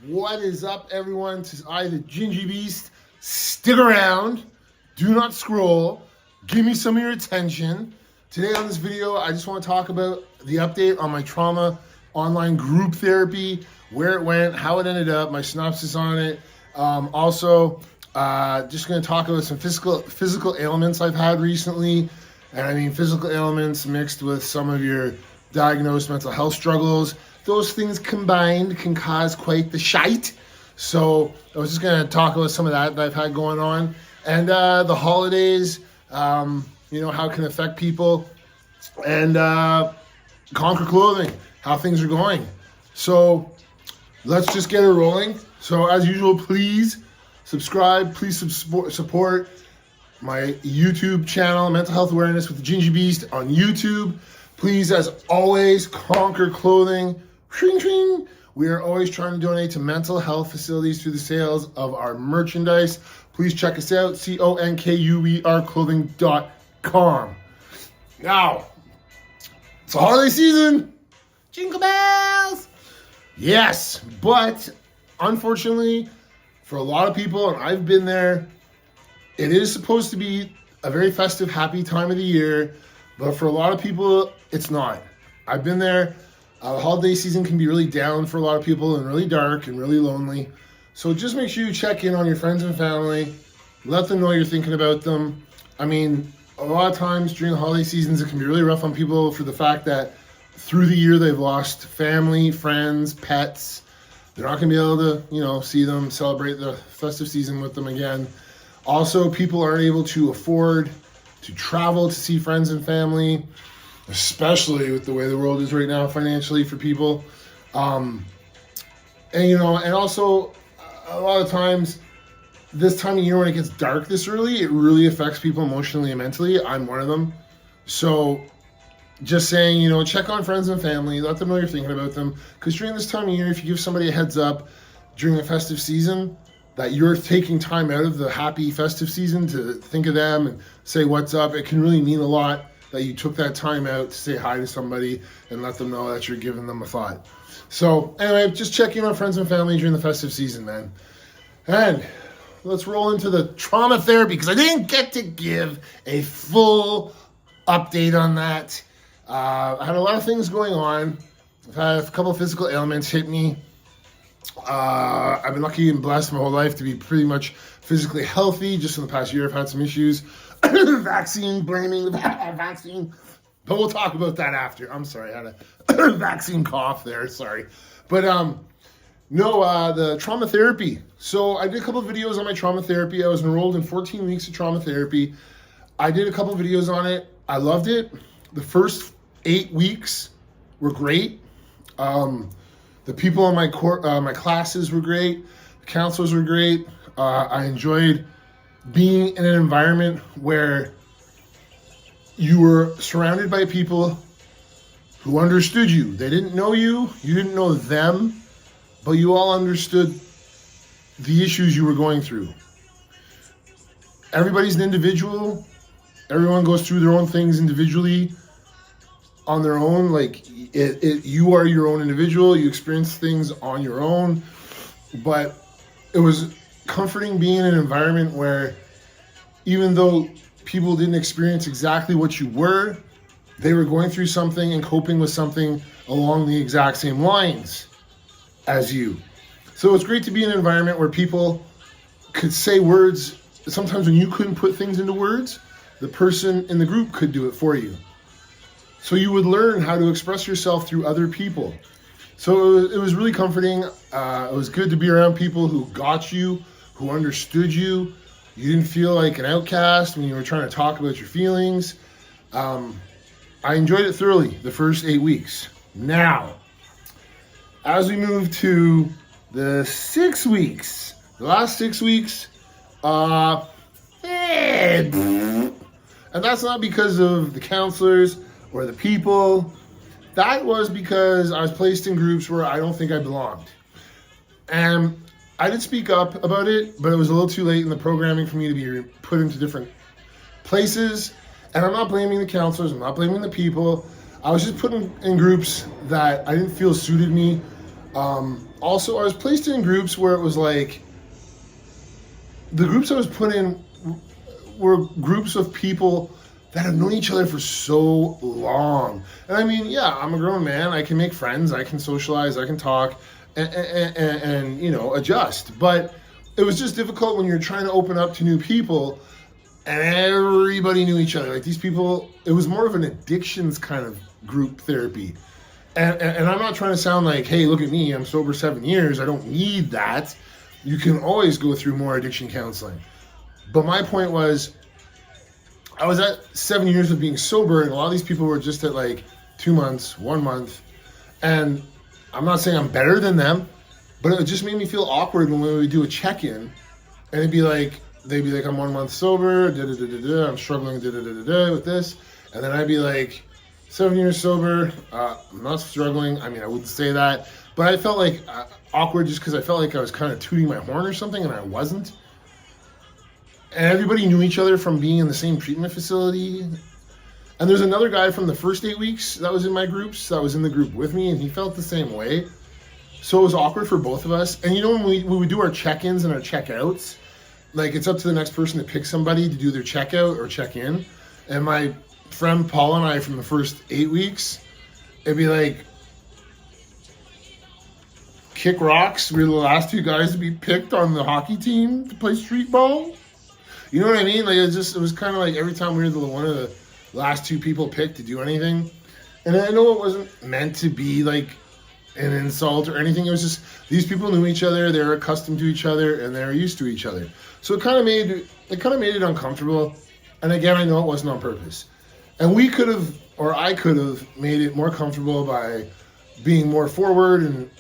What is up, everyone? Tis I, the Gingy Beast. Stick around. Do not scroll. Give me some of your attention. Today on this video, I just want to talk about the update on my trauma online group therapy, where it went, how it ended up, my synopsis on it. Just going to talk about some physical ailments I've had recently. And I mean physical ailments mixed with some of your diagnosed mental health struggles. Those things combined can cause quite the shite. So I was just going to talk about some of that I've had going on. And the holidays, how it can affect people. And Conkuer Clothing, how things are going. So let's just get it rolling. So as usual, please subscribe. Please support my YouTube channel, Mental Health Awareness with the Gingy Beast on YouTube. Please, as always, Conkuer Clothing. Shing, shing. We are always trying to donate to mental health facilities through the sales of our merchandise. Please check us out, conkuerclothing.com. Now, it's a holiday season. Jingle bells. Yes, but unfortunately, for a lot of people, and I've been there, it is supposed to be a very festive, happy time of the year, but for a lot of people, it's not. I've been there. The holiday season can be really down for a lot of people and really dark and really lonely. So just make sure you check in on your friends and family. Let them know you're thinking about them. I mean, a lot of times during the holiday seasons, it can be really rough on people for the fact that through the year they've lost family, friends, pets. They're not going to be able to, see them, celebrate the festive season with them again. Also, people aren't able to afford to travel to see friends and family, especially with the way the world is right now financially for people. And also a lot of times this time of year when it gets dark this early, it really affects people emotionally and mentally. I'm one of them. So just saying, check on friends and family, let them know you're thinking about them. Because during this time of year, if you give somebody a heads up during the festive season that you're taking time out of the happy festive season to think of them and say what's up, it can really mean a lot that you took that time out to say hi to somebody and let them know that you're giving them a thought. So anyway, just check in on friends and family during the festive season, man. And let's roll into the trauma therapy because I didn't get to give a full update on that. I had a lot of things going on. I've had a couple of physical ailments hit me. I've been lucky and blessed my whole life to be pretty much physically healthy. Just in the past year, I've had some issues. Blaming the vaccine. But we'll talk about that after. I'm sorry, I had a vaccine cough there, sorry. But the trauma therapy. So I did a couple of videos on my trauma therapy. I was enrolled in 14 weeks of trauma therapy. I did a couple of videos on it. I loved it. The first 8 weeks were great. The people in my classes were great. The counselors were great. I enjoyed being in an environment where you were surrounded by people who understood you. They didn't know you, you didn't know them, but you all understood the issues you were going through. Everybody's an individual. Everyone goes through their own things individually on their own. You are your own individual. You experience things on your own. But it was comforting being in an environment where even though people didn't experience exactly what you were, they were going through something and coping with something along the exact same lines as you. So it's great to be in an environment where people could say words. Sometimes when you couldn't put things into words, the person in the group could do it for you. So you would learn how to express yourself through other people. So it was really comforting. It was good to be around people who got you, who understood you. You didn't feel like an outcast when you were trying to talk about your feelings. I enjoyed it thoroughly the first 8 weeks. Now, as we move to the 6 weeks, the last 6 weeks, and that's not because of the counselors or the people. That was because I was placed in groups where I don't think I belonged. And I did speak up about it, but it was a little too late in the programming for me to be put into different places. And I'm not blaming the counselors, I'm not blaming the people. I was just put in groups that I didn't feel suited me. Also, I was placed in groups where it was like, the groups I was put in were groups of people that have known each other for so long. And I mean, yeah, I'm a grown man. I can make friends. I can socialize. I can talk and you know, adjust. But it was just difficult when you're trying to open up to new people and everybody knew each other. Like these people, it was more of an addictions kind of group therapy. And I'm not trying to sound like, hey, look at me, I'm sober 7 years. I don't need that. You can always go through more addiction counseling. But my point was, I was at 7 years of being sober, and a lot of these people were just at like 2 months, 1 month. And I'm not saying I'm better than them, but it just made me feel awkward when we would do a check-in, and they'd be like, I'm 1 month sober, I'm struggling with this. And then I'd be like, 7 years sober, I'm not struggling. I mean, I wouldn't say that, but I felt like awkward just because I felt like I was kind of tooting my horn or something, and I wasn't. And everybody knew each other from being in the same treatment facility. And there's another guy from the first 8 weeks that was in my groups, that was in the group with me, and he felt the same way. So it was awkward for both of us. And you know, when we would do our check-ins and our check-outs, like it's up to the next person to pick somebody to do their checkout or check-in. And my friend Paul and I from the first 8 weeks, it'd be like, kick rocks. We were the last two guys to be picked on the hockey team to play street ball. You know what I mean? Like it was kind of like every time we were one of the last two people picked to do anything. And I know it wasn't meant to be like an insult or anything. It was just these people knew each other, they were accustomed to each other, and they were used to each other. So it kind of made it uncomfortable. And again, I know it wasn't on purpose. And we could have, or I could have made it more comfortable by being more forward and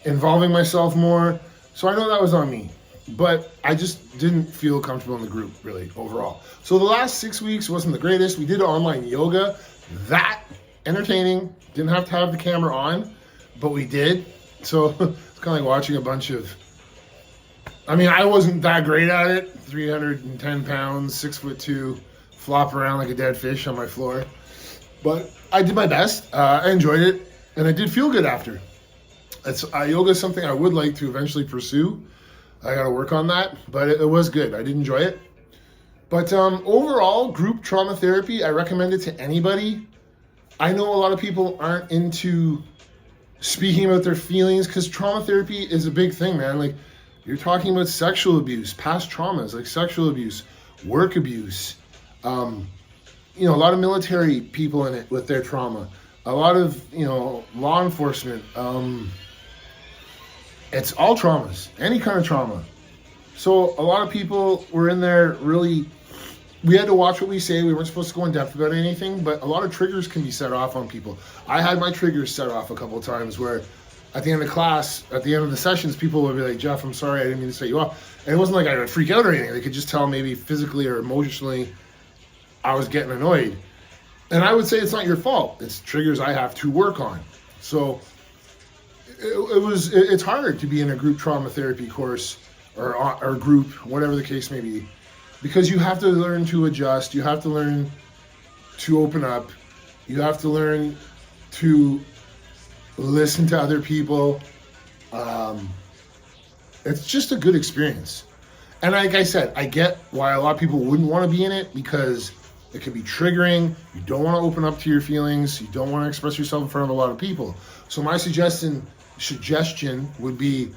involving myself more. So I know that was on me, but I just didn't feel comfortable in the group really overall. So the last 6 weeks wasn't the greatest. We did online yoga, that entertaining. Didn't have to have the camera on, but we did. So it's kind of like watching a bunch of, I mean, I wasn't that great at it. 310 pounds, 6'2", flop around like a dead fish on my floor. But I did my best. I enjoyed it, and I did feel good after. Yoga is something I would like to eventually pursue. I got to work on that, but it was good. I did enjoy it. But overall, group trauma therapy, I recommend it to anybody. I know a lot of people aren't into speaking about their feelings because trauma therapy is a big thing, man. Like, you're talking about sexual abuse, past traumas, like sexual abuse, work abuse, you know, a lot of military people in it with their trauma, a lot of, you know, law enforcement. It's all traumas, any kind of trauma. So a lot of people were in there really, we had to watch what we say. We weren't supposed to go in depth about anything, but a lot of triggers can be set off on people. I had my triggers set off a couple of times where at the end of class, at the end of the sessions, people would be like, Jeff, I'm sorry, I didn't mean to set you off. And it wasn't like I would freak out or anything. They could just tell maybe physically or emotionally I was getting annoyed. And I would say it's not your fault. It's triggers I have to work on. So it's hard to be in a group trauma therapy course or group, whatever the case may be, because you have to learn to adjust. You have to learn to open up. You have to learn to listen to other people. It's just a good experience. And like I said, I get why a lot of people wouldn't want to be in it because it can be triggering. You don't want to open up to your feelings. You don't want to express yourself in front of a lot of people. So my suggestion would be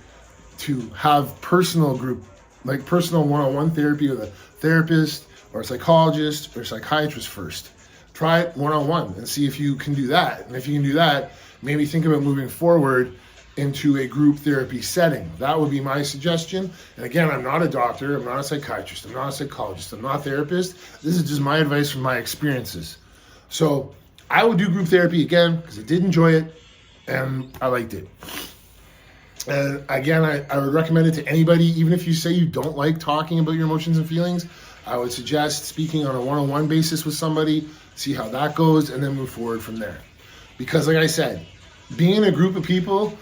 to have personal group, like personal one-on-one therapy with a therapist or a psychologist or a psychiatrist first. Try it one-on-one and see if you can do that. And if you can do that, maybe think about moving forward into a group therapy setting. That would be my suggestion. And again, I'm not a doctor, I'm not a psychiatrist, I'm not a psychologist, I'm not a therapist. This is just my advice from my experiences. So I would do group therapy again because I did enjoy it and I liked it. And again, I would recommend it to anybody, even if you say you don't like talking about your emotions and feelings. I would suggest speaking on a one-on-one basis with somebody, see how that goes, and then move forward from there. Because like I said, being in a group of people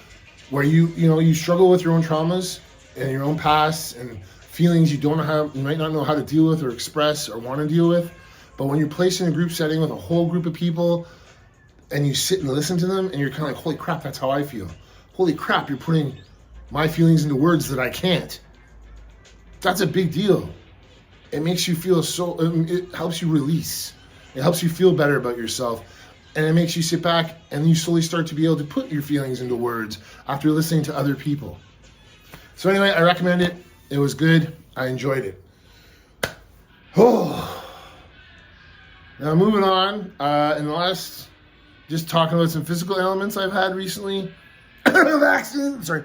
where you struggle with your own traumas and your own past and feelings you might not know how to deal with or express or want to deal with, but when you're placed in a group setting with a whole group of people and you sit and listen to them and you're kind of like, holy crap, that's how I feel. holy crap, you're putting my feelings into words that I can't. That's a big deal. It makes you feel it helps you release. It helps you feel better about yourself. And it makes you sit back and you slowly start to be able to put your feelings into words after listening to other people. So anyway, I recommend it. It was good. I enjoyed it. Oh. Now moving on, in the last, just talking about some physical ailments I've had recently. Vaccine, sorry.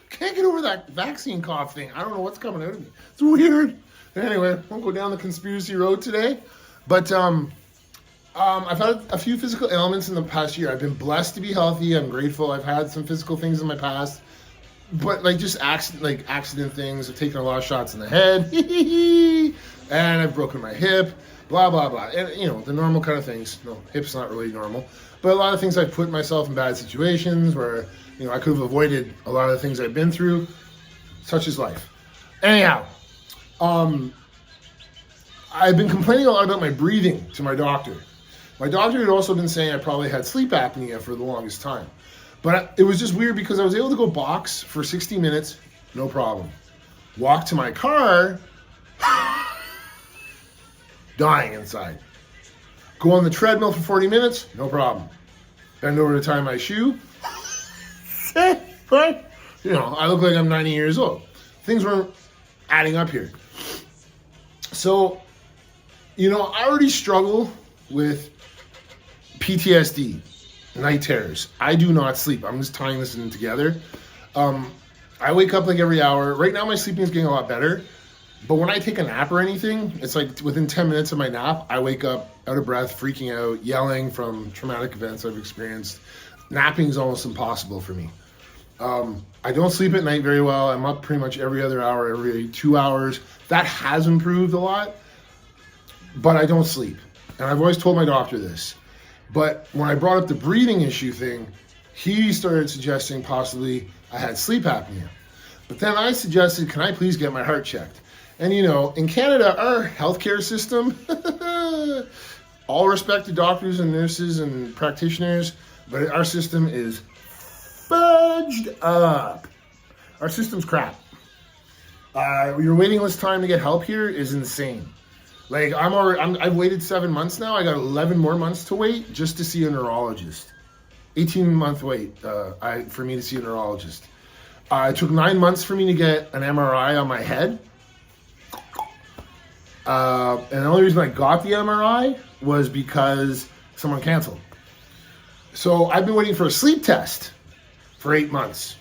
Can't get over that vaccine cough thing. I don't know what's coming out of me. It's weird. Anyway, won't go down the conspiracy road today. But I've had a few physical ailments in the past year. I've been blessed to be healthy. I'm grateful. I've had some physical things in my past. But like just accident things. I've taken a lot of shots in the head. And I've broken my hip. Blah, blah, blah. And, you know, the normal kind of things. No, hip's not really normal. But a lot of things I've put myself in bad situations where, you know, I could have avoided a lot of the things I've been through. Such is life. Anyhow, I've been complaining a lot about my breathing to my doctor. My doctor had also been saying I probably had sleep apnea for the longest time. But it was just weird because I was able to go box for 60 minutes, no problem. Walk to my car, dying inside. Go on the treadmill for 40 minutes, no problem. Bend over to tie my shoe. Right? You know, I look like I'm 90 years old. Things weren't adding up here. So, you know, I already struggle with PTSD, night terrors. I do not sleep. I'm just tying this in together. I wake up like every hour. Right now my sleeping is getting a lot better. But when I take a nap or anything, it's like within 10 minutes of my nap, I wake up out of breath, freaking out, yelling from traumatic events I've experienced. Napping is almost impossible for me. I don't sleep at night very well. I'm up pretty much every other hour, every 2 hours. That has improved a lot, but I don't sleep. And I've always told my doctor this. But when I brought up the breathing issue thing, he started suggesting possibly I had sleep apnea. But then I suggested, can I please get my heart checked? And you know, in Canada, our healthcare system, all respect to doctors and nurses and practitioners, but our system is fudged up. Our system's crap. Your waiting list time to get help here is insane. Like I've waited 7 months now. I got 11 more months to wait just to see a neurologist. 18-month wait for me to see a neurologist. It took 9 months for me to get an MRI on my head. And the only reason I got the MRI was because someone canceled. So I've been waiting for a sleep test for 8 months.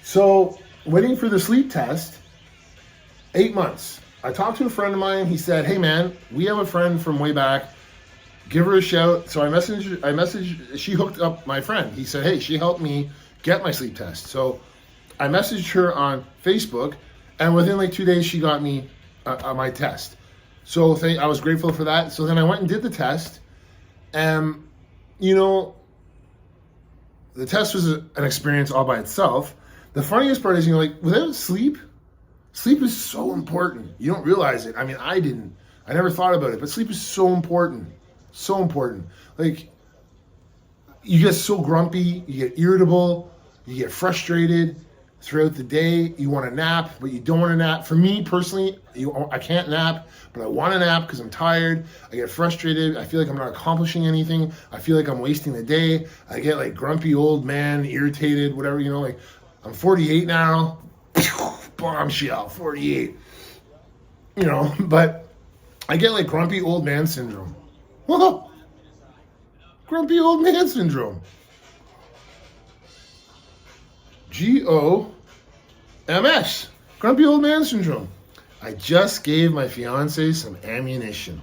So waiting for the sleep test, 8 months. I talked to a friend of mine. He said, hey man, we have a friend from way back. Give her a shout. So I messaged, she hooked up my friend. He said, hey, she helped me get my sleep test. So I messaged her on Facebook, and within like 2 days, she got me my test. So I was grateful for that. So then I went and did the test, and you know, the test was an experience all by itself. The funniest part is, you know, like without sleep is so important. You don't realize it. I mean, I didn't. I never thought about it, but sleep is so important. So important. Like, you get so grumpy, you get irritable, you get frustrated throughout the day. You want to nap, but you don't want to nap. For me personally, I can't nap, but I want to nap because I'm tired. I get frustrated. I feel like I'm not accomplishing anything. I feel like I'm wasting the day. I get like grumpy old man, irritated, whatever, you know, like I'm 48 now. Bombshell, 48. You know, but I get like grumpy old man syndrome. Whoa. Grumpy old man syndrome. GOMS. Grumpy old man syndrome. I just gave my fiance some ammunition.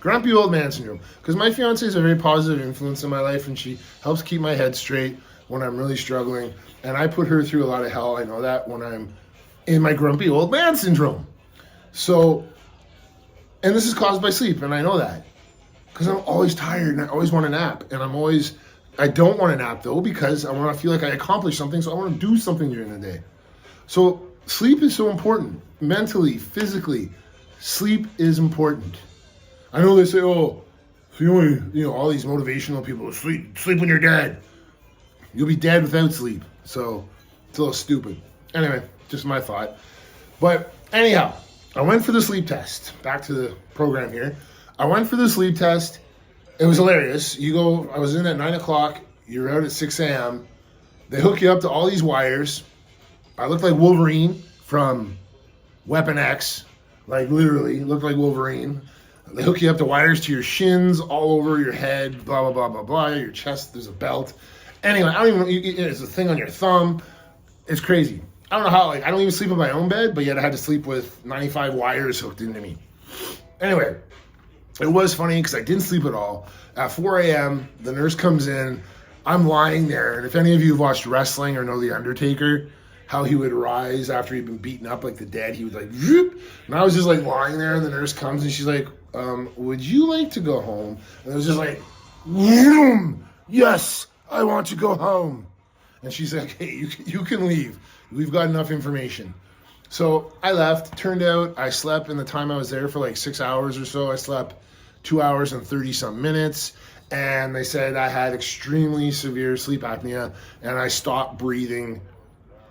Grumpy old man syndrome. Because my fiance is a very positive influence in my life, and she helps keep my head straight when I'm really struggling. And I put her through a lot of hell. I know that when I'm in my grumpy old man syndrome. So, and this is caused by sleep, and I know that. Because I'm always tired and I always want to nap. And I don't want to nap though, because I want to feel like I accomplished something. So I want to do something during the day. So sleep is so important. Mentally, physically, sleep is important. I know they say, oh, all these motivational people, sleep when you're dead. You'll be dead without sleep. So it's a little stupid. Anyway, just my thought. But anyhow, I went for the sleep test. Back to the program here. I went for the sleep test. It was hilarious. I was in at 9 o'clock. You're out at 6 a.m. They hook you up to all these wires. I looked like Wolverine from Weapon X. Like, literally, looked like Wolverine. They hook you up to wires to your shins, all over your head, blah, blah, blah, blah, blah. Your chest, there's a belt. Anyway, I don't even know. There's a thing on your thumb. It's crazy. I don't know how, I don't even sleep in my own bed, but yet I had to sleep with 95 wires hooked into me. Anyway, it was funny because I didn't sleep at all. At 4 a.m., the nurse comes in. I'm lying there. And if any of you have watched wrestling or know The Undertaker, how he would rise after he'd been beaten up like the dead, he would like, whoop. And I was just like lying there, and the nurse comes and she's like, would you like to go home? And it was just like, yes, I want to go home. And she's like, hey, you can leave. We've got enough information. So I left. Turned out I slept in the time I was there for like 6 hours or so. I slept 2 hours and 30-some minutes. And they said I had extremely severe sleep apnea, and I stopped breathing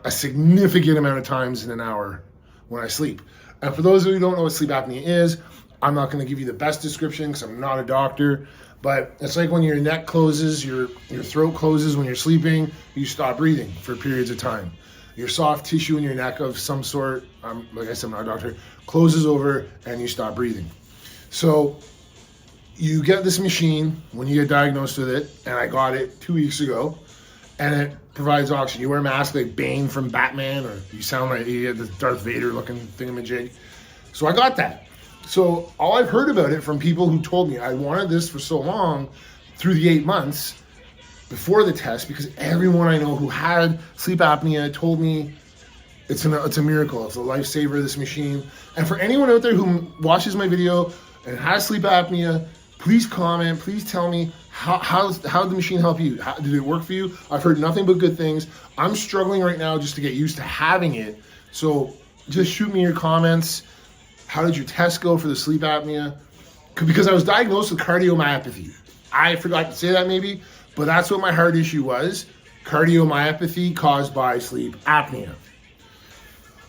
a significant amount of times in an hour when I sleep. And for those of you who don't know what sleep apnea is, I'm not going to give you the best description because I'm not a doctor, but it's like when your neck closes, your throat closes when you're sleeping, you stop breathing for periods of time. Your soft tissue in your neck of some sort, like I said, I'm not a doctor, closes over and you stop breathing. So you get this machine when you get diagnosed with it, and I got it 2 weeks ago, and it provides oxygen. You wear a mask like Bane from Batman, or you sound like you get the Darth Vader looking thingamajig. So I got that. So all I've heard about it from people who told me I wanted this for so long through the 8 months before the test, because everyone I know who had sleep apnea told me it's a miracle. It's a lifesaver, this machine. And for anyone out there who watches my video and has sleep apnea, please comment, please tell me how did the machine help you? How, did it work for you? I've heard nothing but good things. I'm struggling right now just to get used to having it. So just shoot me your comments. How did your test go for the sleep apnea? Because I was diagnosed with cardiomyopathy. I forgot to say that maybe, but that's what my heart issue was. Cardiomyopathy caused by sleep apnea.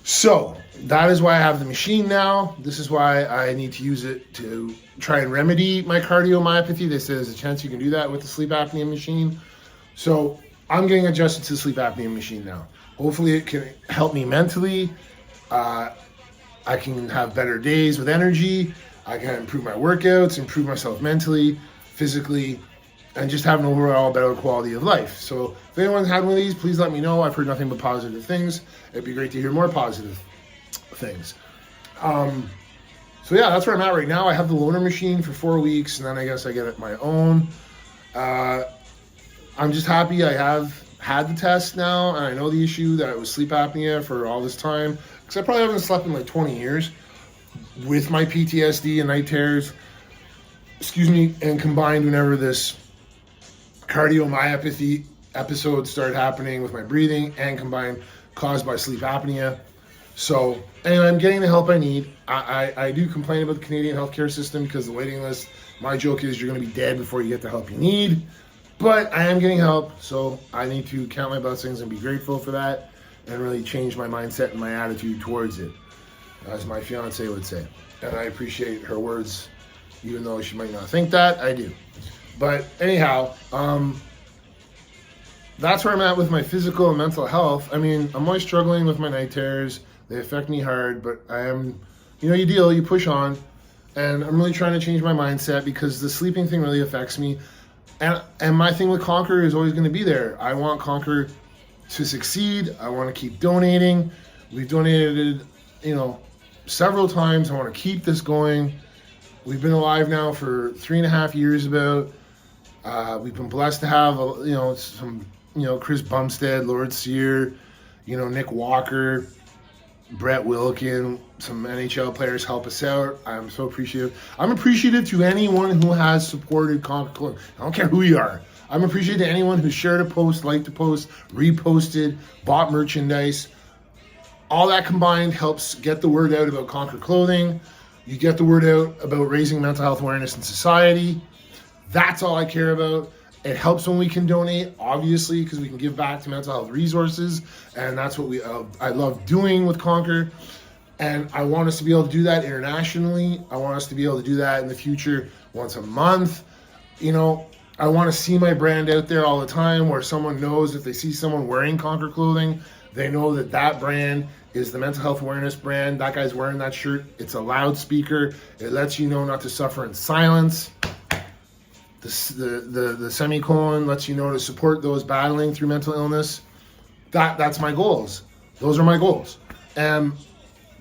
So that is why I have the machine now. This is why I need to use it to try and remedy my cardiomyopathy. They say there's a chance you can do that with the sleep apnea machine. So I'm getting adjusted to the sleep apnea machine now. Hopefully it can help me mentally. I can have better days with energy. I can improve my workouts, improve myself mentally, physically, and just have an overall better quality of life. So if anyone's had one of these, please let me know. I've heard nothing but positive things. It'd be great to hear more positive things. So yeah, that's where I'm at right now. I have the loaner machine for 4 weeks, and then I guess I get it my own. I'm just happy I have had the test now, and I know the issue that it was sleep apnea for all this time, because I probably haven't slept in like 20 years with my PTSD and night terrors, and combined whenever this cardiomyopathy episodes started happening with my breathing, and combined caused by sleep apnea. So anyway, I'm getting the help I need. I do complain about the Canadian healthcare system because the waiting list, my joke is you're going to be dead before you get the help you need. But I am getting help, so I need to count my blessings and be grateful for that, and really change my mindset and my attitude towards it, as my fiance would say. And I appreciate her words, even though she might not think that, I do. But anyhow, that's where I'm at with my physical and mental health. I mean, I'm always struggling with my night terrors. They affect me hard, but I am, you push on. And I'm really trying to change my mindset, because the sleeping thing really affects me. And my thing with Conkuer is always going to be there. I want Conkuer to succeed. I want to keep donating. We've donated, several times. I want to keep this going. We've been alive now for 3.5 years about. We've been blessed to have, some, Chris Bumstead, Lord Sear, Nick Walker, Brett Wilkin, some NHL players help us out. I'm so appreciative. I'm appreciative to anyone who has supported Conkuer Clothing. I don't care who you are. I'm appreciative to anyone who shared a post, liked a post, reposted, bought merchandise. All that combined helps get the word out about Conkuer Clothing. You get the word out about raising mental health awareness in society. That's all I care about. It helps when we can donate, obviously, because we can give back to mental health resources, and that's what I love doing with Conkuer. And I want us to be able to do that internationally. I want us to be able to do that in the future once a month. You know, I want to see my brand out there all the time, where someone knows if they see someone wearing Conkuer clothing, they know that that brand is the mental health awareness brand. That guy's wearing that shirt. It's a loudspeaker. It lets you know not to suffer in silence. The semicolon lets you know to support those battling through mental illness. That's my goals. Those are my goals. And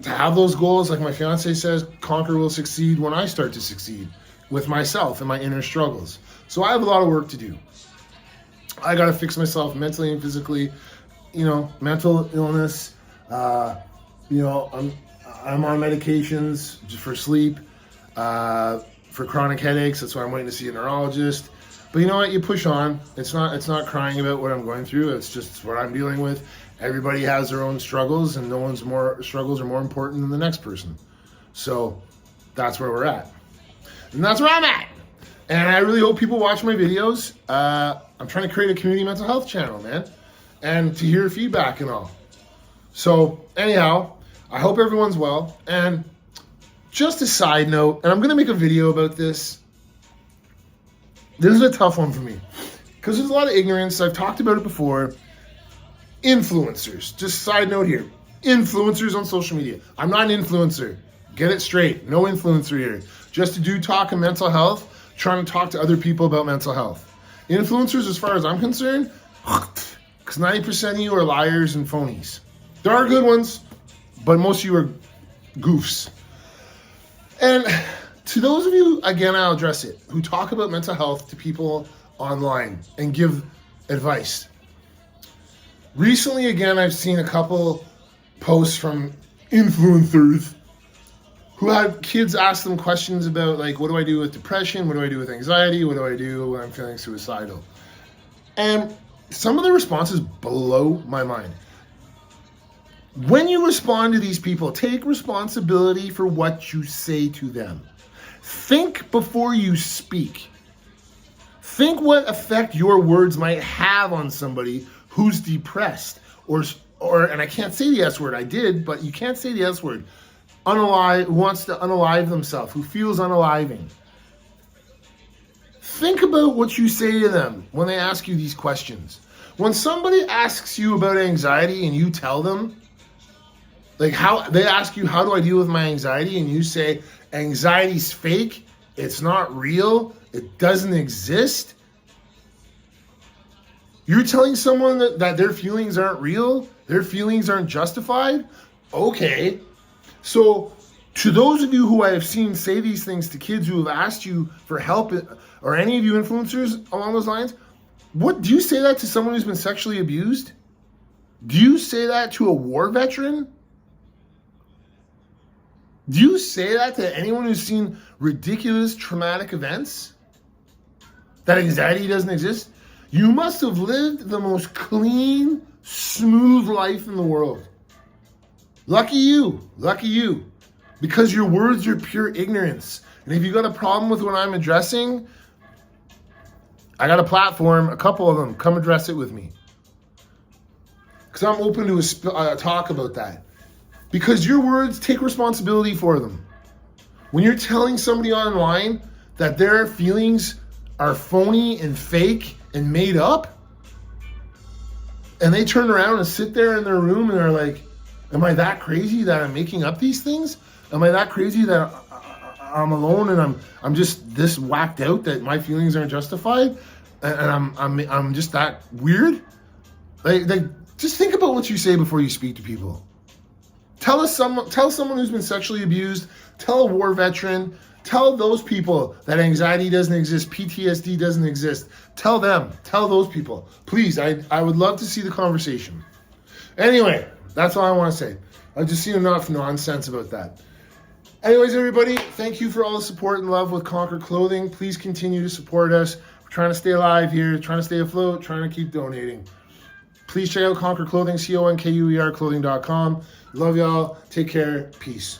to have those goals, like my fiance says, Conkuer will succeed when I start to succeed with myself and my inner struggles. So I have a lot of work to do. I got to fix myself mentally and physically. You know, mental illness. You know, I'm on medications just for sleep. For chronic headaches. That's why I'm waiting to see a neurologist. But you know what? You push on. It's not crying about what I'm going through. It's just what I'm dealing with. Everybody has their own struggles, and no one's struggles are more important than the next person. So that's where we're at. And that's where I'm at. And I really hope people watch my videos. I'm trying to create a community mental health channel, man. And to hear feedback and all. So anyhow, I hope everyone's well. And just a side note, and I'm going to make a video about this. This is a tough one for me because there's a lot of ignorance. I've talked about it before. Influencers. Just side note here. Influencers on social media. I'm not an influencer. Get it straight. No influencer here. Just a dude talking mental health, trying to talk to other people about mental health. Influencers, as far as I'm concerned, because 90% of you are liars and phonies. There are good ones, but most of you are goofs. And to those of you, again, I'll address it, who talk about mental health to people online and give advice. Recently, again, I've seen a couple posts from influencers who had kids ask them questions about, like, what do I do with depression? What do I do with anxiety? What do I do when I'm feeling suicidal? And some of the responses blow my mind. When you respond to these people, take responsibility for what you say to them. Think before you speak. Think what effect your words might have on somebody who's depressed or and I can't say the S word. I did, but you can't say the S word. Who wants to unalive themselves, who feels unaliving. Think about what you say to them when they ask you these questions. When somebody asks you about anxiety and you tell them, like, how they ask you, how do I deal with my anxiety? And you say, anxiety's fake. It's not real. It doesn't exist. You're telling someone that their feelings aren't real. Their feelings aren't justified. Okay. So to those of you who I have seen say these things to kids who have asked you for help, or any of you influencers along those lines, what do you say that to someone who's been sexually abused? Do you say that to a war veteran? Do you say that to anyone who's seen ridiculous traumatic events? That anxiety doesn't exist? You must have lived the most clean, smooth life in the world. Lucky you. Lucky you. Because your words are pure ignorance. And if you got a problem with what I'm addressing, I got a platform, a couple of them. Come address it with me. Because I'm open to a talk about that. Because your words, take responsibility for them. When you're telling somebody online that their feelings are phony and fake and made up, and they turn around and sit there in their room and they're like, am I that crazy that I'm making up these things? Am I that crazy that I'm alone and I'm just this whacked out that my feelings aren't justified and I'm just that weird? Like just think about what you say before you speak to people. Tell someone who's been sexually abused, tell a war veteran, tell those people that anxiety doesn't exist, PTSD doesn't exist. Tell them, tell those people. Please, I would love to see the conversation. Anyway, that's all I want to say. I've just seen enough nonsense about that. Anyways, everybody, thank you for all the support and love with Conkuer Clothing. Please continue to support us. We're trying to stay alive here, trying to stay afloat, trying to keep donating. Please check out Conkuer Clothing, Conkuer clothing.com. Love y'all. Take care. Peace.